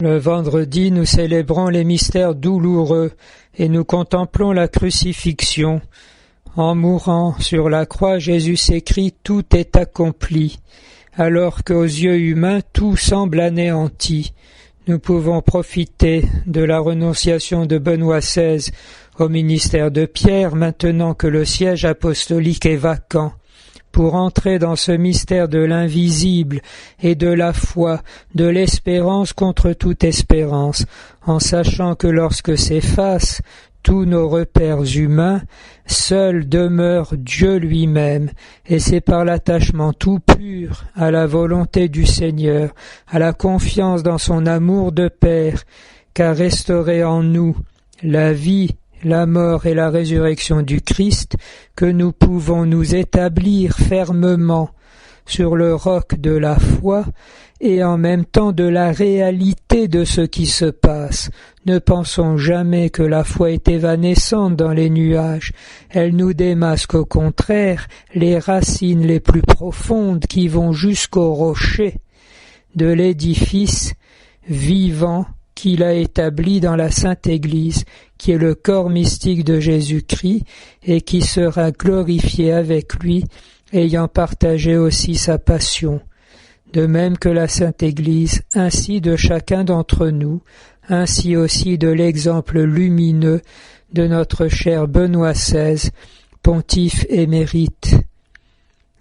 Le vendredi, nous célébrons les mystères douloureux et nous contemplons la crucifixion. En mourant sur la croix, Jésus s'écrie « Tout est accompli », alors qu'aux yeux humains tout semble anéanti. Nous pouvons profiter de la renonciation de Benoît XVI au ministère de Pierre, maintenant que le siège apostolique est vacant, pour entrer dans ce mystère de l'invisible et de la foi, de l'espérance contre toute espérance, en sachant que lorsque s'effacent tous nos repères humains, seul demeure Dieu lui-même, et c'est par l'attachement tout pur à la volonté du Seigneur, à la confiance dans son amour de Père, qu'a restauré en nous la vie, la mort et la résurrection du Christ, que nous pouvons nous établir fermement sur le roc de la foi et en même temps de la réalité de ce qui se passe. Ne pensons jamais que la foi est évanescente dans les nuages. Elle nous démasque au contraire les racines les plus profondes qui vont jusqu'au rocher de l'édifice vivant qu'il a établi dans la Sainte Église, qui est le corps mystique de Jésus-Christ et qui sera glorifié avec lui, ayant partagé aussi sa passion. De même que la Sainte Église, ainsi de chacun d'entre nous, ainsi aussi de l'exemple lumineux de notre cher Benoît XVI, pontife émérite.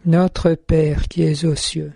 Notre Père qui es aux cieux,